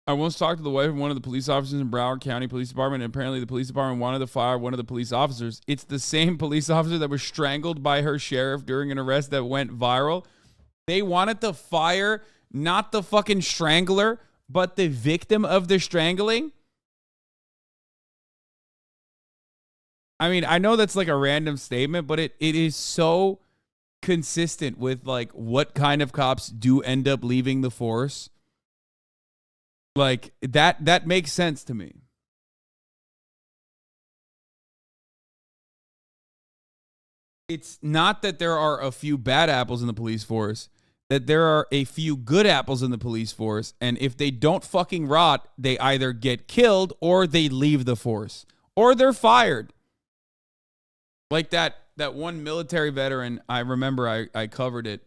I once talked to the wife of one of the police officers in Broward County Police Department, and apparently the police department wanted to fire one of the police officers. It's the same police officer that was strangled by her sheriff during an arrest that went viral. They wanted to fire not the fucking strangler, but the victim of the strangling. I mean, I know that's like a random statement, but it is so consistent with like what kind of cops do end up leaving the force. Like that makes sense to me. It's not that there are a few bad apples in the police force, that there are a few good apples in the police force, and if they don't fucking rot, they either get killed or they leave the force or they're fired. Like that one military veteran, I remember I covered it.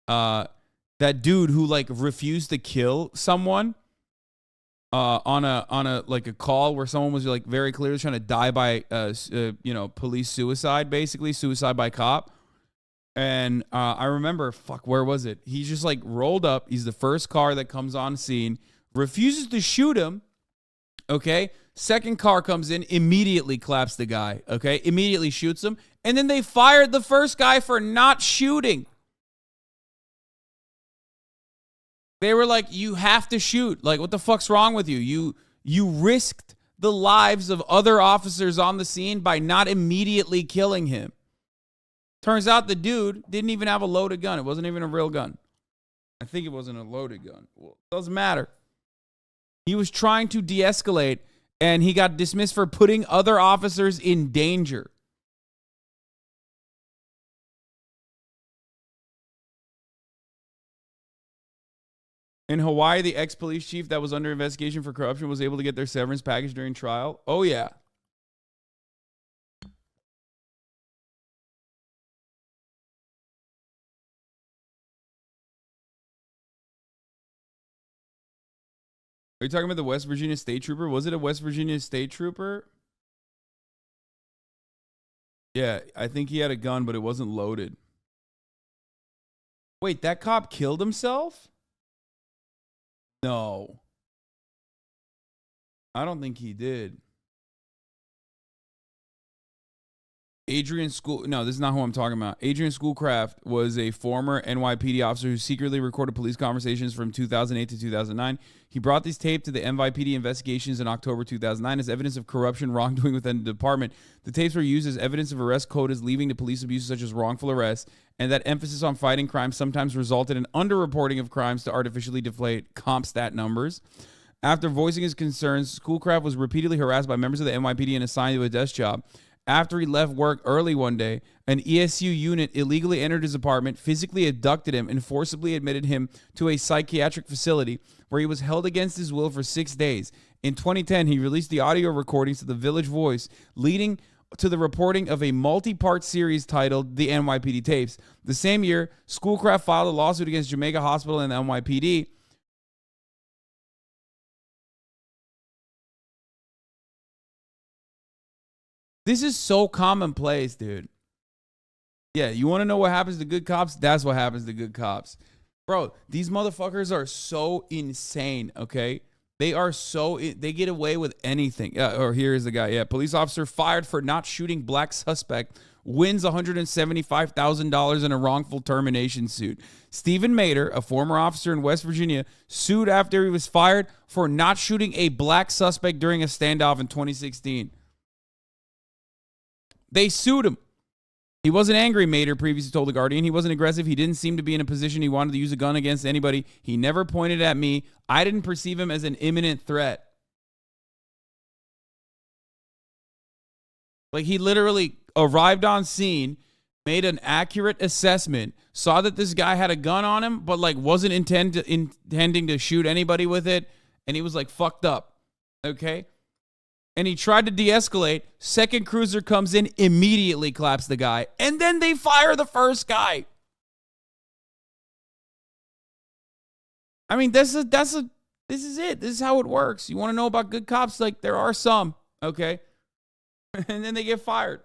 That dude who like refused to kill someone on a like a call where someone was like very clearly trying to die by police suicide, basically suicide by cop. And I remember, where was it? He just like rolled up. He's the first car that comes on scene, refuses to shoot him. Okay. Second car comes in, immediately claps the guy. Okay. Immediately shoots him. And then they fired the first guy for not shooting. They were like, you have to shoot. Like, what the fuck's wrong with you? You risked the lives of other officers on the scene by not immediately killing him. Turns out the dude didn't even have a loaded gun. It wasn't even a real gun. I think it wasn't a loaded gun. Well, it doesn't matter. He was trying to de-escalate, and he got dismissed for putting other officers in danger. In Hawaii, the ex-police chief that was under investigation for corruption was able to get their severance package during trial. Oh, yeah. Are you talking about the West Virginia State Trooper? Was it a West Virginia State Trooper? Yeah, I think he had a gun, but it wasn't loaded. Wait, that cop killed himself? No. I don't think he did. No, this is not who I'm talking about. Adrian Schoolcraft was a former NYPD officer who secretly recorded police conversations from 2008 to 2009. He brought these tapes to the NYPD investigations in October 2009 as evidence of corruption, wrongdoing within the department. The tapes were used as evidence of arrest quotas leading to police abuses such as wrongful arrests, and that emphasis on fighting crime sometimes resulted in underreporting of crimes to artificially deflate comp stat numbers. After voicing his concerns, Schoolcraft was repeatedly harassed by members of the NYPD and assigned to a desk job. After he left work early one day, an ESU unit illegally entered his apartment, physically abducted him, and forcibly admitted him to a psychiatric facility where he was held against his will for 6 days. In 2010, he released the audio recordings to the Village Voice, leading to the reporting of a multi-part series titled The NYPD Tapes. The same year, Schoolcraft filed a lawsuit against Jamaica Hospital and the NYPD. This is so commonplace, dude. Yeah, you want to know what happens to good cops? That's what happens to good cops. Bro, these motherfuckers are so insane, okay? They get away with anything. Here's the guy. Yeah, police officer fired for not shooting black suspect wins $175,000 in a wrongful termination suit. Stephen Mater, a former officer in West Virginia, sued after he was fired for not shooting a black suspect during a standoff in 2016. They sued him. He wasn't angry, Mater previously told The Guardian. He wasn't aggressive. He didn't seem to be in a position he wanted to use a gun against anybody. He never pointed at me. I didn't perceive him as an imminent threat. Like, he literally arrived on scene, made an accurate assessment, saw that this guy had a gun on him, but like wasn't intending to shoot anybody with it, and he was like fucked up. Okay? And he tried to de-escalate. Second cruiser comes in, immediately claps the guy. And then they fire the first guy. I mean, this is it. This is how it works. You want to know about good cops? Like, there are some, okay? And then they get fired.